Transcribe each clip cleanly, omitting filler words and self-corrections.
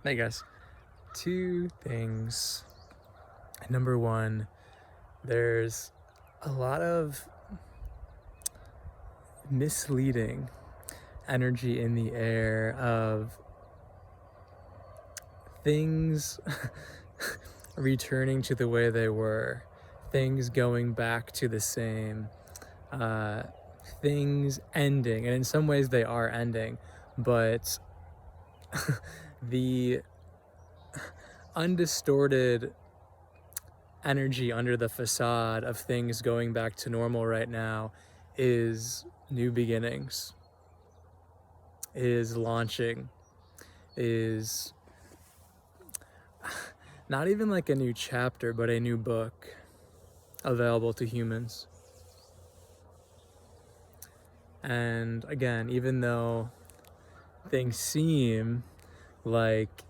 Hey guys, two things. Number one, there's a lot of misleading energy in the air of things returning to the way they were, things going back to the same, uh, things ending. And in some ways, they are ending, but the undistorted energy under the facade of things going back to normal right now is new beginnings, is launching, is not even like a new chapter, but a new book available to humans. And again, even though things seem like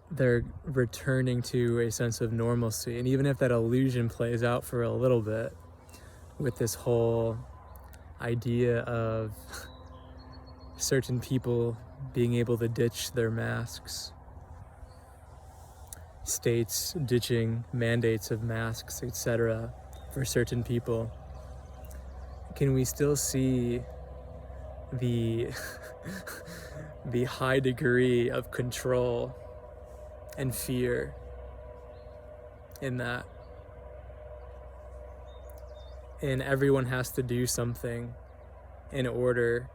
they're returning to a sense of normalcy, and even if that illusion plays out for a little bit with this whole idea of certain people being able to ditch their masks, states ditching mandates of masks, etc., for certain people, can we still see the the high degree of control and fear in that? And everyone has to do something in order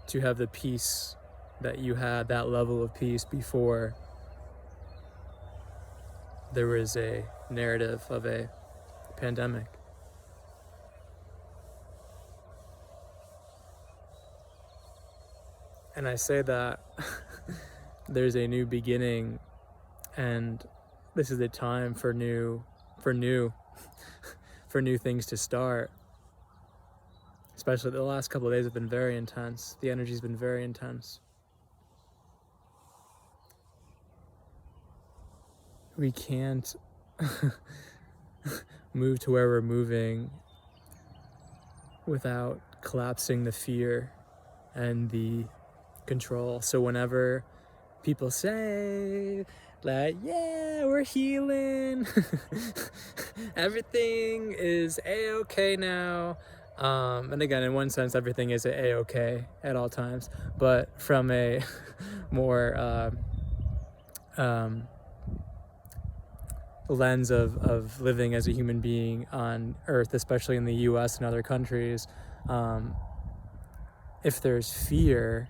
to have the peace that you had, that level of peace before there was a narrative of a pandemic. And I say that there's a new beginning, and this is the time for new things to start. Especially the last couple of days have been very intense. The energy's been very intense. We can't move to where we're moving without collapsing the fear and the control. So whenever people say like, yeah, we're healing, everything is a-okay now, and again, in one sense, everything is a-okay at all times, but from a more lens of living as a human being on Earth, especially in the US and other countries, if there's fear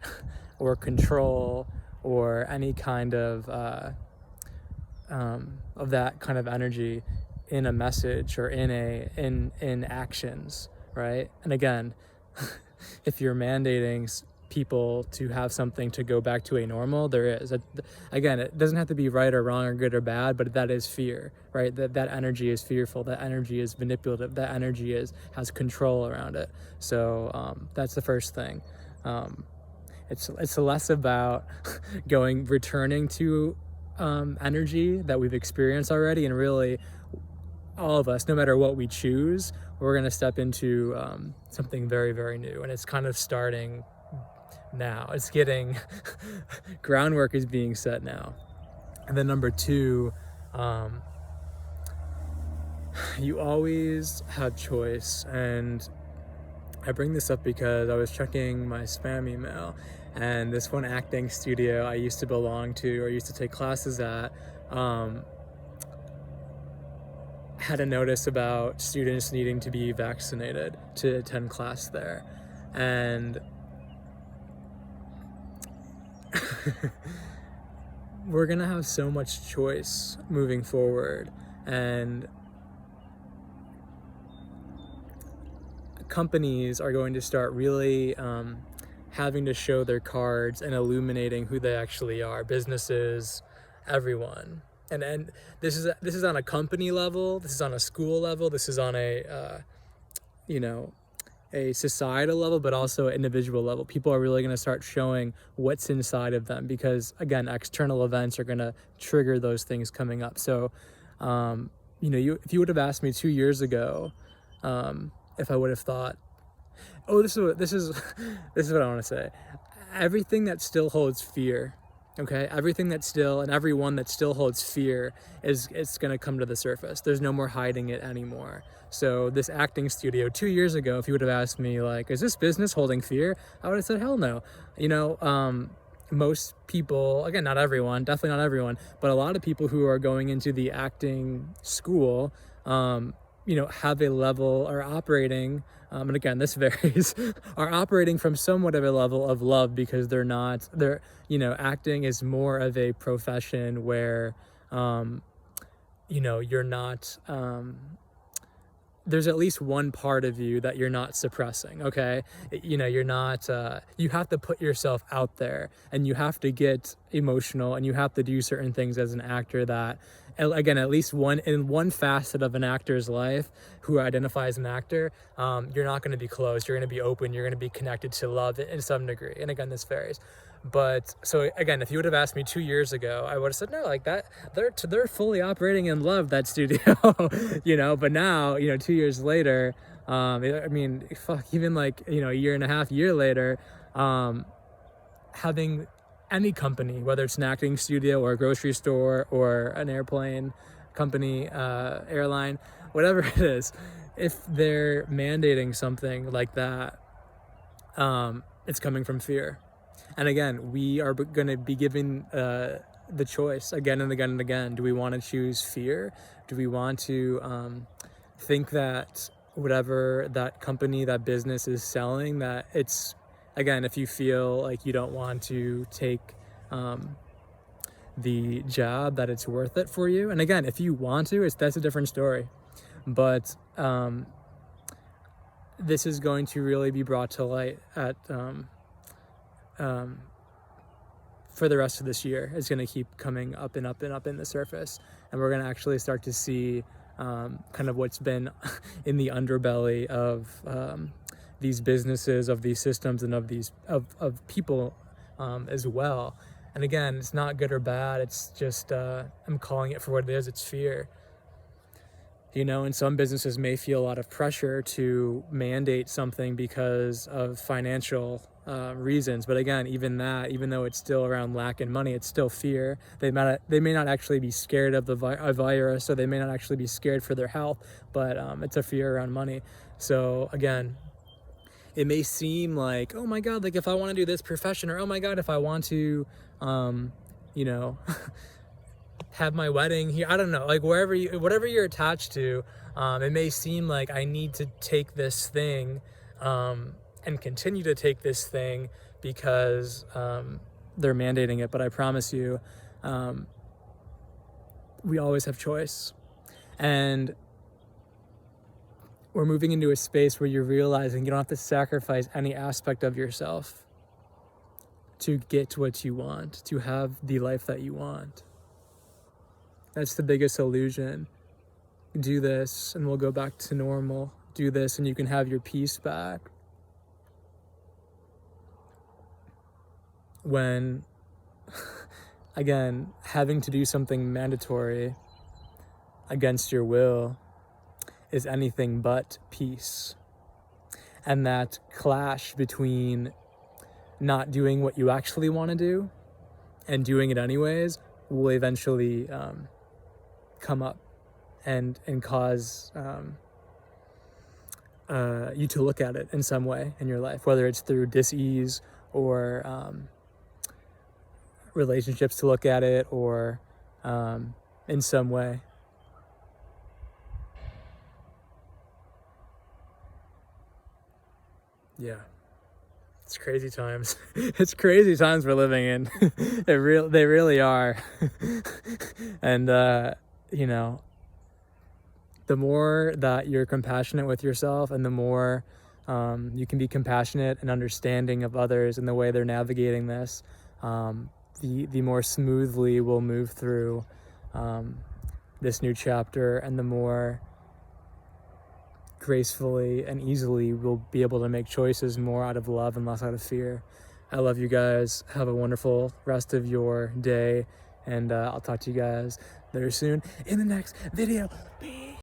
or control or any kind of that kind of energy in a message or in actions, right? And again, if you're mandating people to have something to go back to a normal, there is again, it doesn't have to be right or wrong or good or bad, but that is fear, right? That energy is fearful, that energy is manipulative, that energy has control around it. So that's the first thing. It's less about returning to energy that we've experienced already, and really all of us, no matter what we choose, we're going to step into something very, very new, and it's kind of starting now. It's getting groundwork is being set now. And then number two, you always have choice. And I bring this up because I was checking my spam email, and this one acting studio I used to belong to or used to take classes at had a notice about students needing to be vaccinated to attend class there. And we're gonna have so much choice moving forward, and companies are going to start really having to show their cards and illuminating who they actually are. Businesses, everyone, and this is on a company level, this is on a school level, this is on a a societal level, but also individual level. People are really going to start showing what's inside of them, because again, external events are going to trigger those things coming up. So if you would have asked me 2 years ago, if I would have thought, oh, this is what I want to say, everything that still holds fear Okay, everything that's still and everyone that still holds fear is it's going to come to the surface. There's no more hiding it anymore. So this acting studio 2 years ago, if you would have asked me like, is this business holding fear? I would have said, hell no. You know, most people, again, not everyone, definitely not everyone, but a lot of people who are going into the acting school, you know, have a level or operating, and again, this varies, are operating from somewhat of a level of love because they're, you know, acting is more of a profession where, you know, you're not, there's at least one part of you that you're not suppressing, okay? You know, you're not, you have to put yourself out there and you have to get emotional and you have to do certain things as an actor that, again, at least in one facet of an actor's life who identifies an actor, you're not gonna be closed, you're gonna be open, you're gonna be connected to love in some degree. And again, this varies. But so again, if you would have asked me 2 years ago, I would have said no, like that they're fully operating in love, that studio. You know, but now, you know, 2 years later, I mean, fuck, even like, you know, a year and a half, year later, having any company, whether it's an acting studio or a grocery store or an airplane company, airline, whatever it is, if they're mandating something like that, it's coming from fear. And again, we are going to be given the choice again and again and again. Do we want to choose fear? Do we want to think that whatever that company, that business is selling, that it's, again, if you feel like you don't want to take the job, that it's worth it for you. And again, if you want to, that's a different story. But this is going to really be brought to light at for the rest of this year. It's going to keep coming up and up and up in the surface, and we're going to actually start to see kind of what's been in the underbelly of these businesses, of these systems, and of these of people as well. And again, it's not good or bad, it's just I'm calling it for what it is. It's fear. You know, and some businesses may feel a lot of pressure to mandate something because of financial reasons. But again, even though it's still around lack and money, it's still fear. They may not actually be scared of the virus, or they may not actually be scared for their health, but it's a fear around money. So again, it may seem like, oh my God, like if I want to do this profession, or oh my God, if I want to, you know, have my wedding here, I don't know, like whatever you're attached to, it may seem like I need to take this thing and continue to take this thing because they're mandating it. But I promise you, we always have choice. And we're moving into a space where you're realizing you don't have to sacrifice any aspect of yourself to get what you want, to have the life that you want. That's the biggest illusion. Do this and we'll go back to normal. Do this and you can have your peace back. When, again, having to do something mandatory against your will is anything but peace. And that clash between not doing what you actually want to do and doing it anyways will eventually come up and cause you to look at it in some way in your life, whether it's through dis-ease or relationships to look at it, or in some way. Yeah. It's crazy times. It's crazy times we're living in. They really are. And you know, the more that you're compassionate with yourself, and the more you can be compassionate and understanding of others and the way they're navigating this, the more smoothly we'll move through this new chapter, and the more gracefully and easily we'll be able to make choices more out of love and less out of fear. I love you guys. Have a wonderful rest of your day, and I'll talk to you guys very soon in the next video. Peace.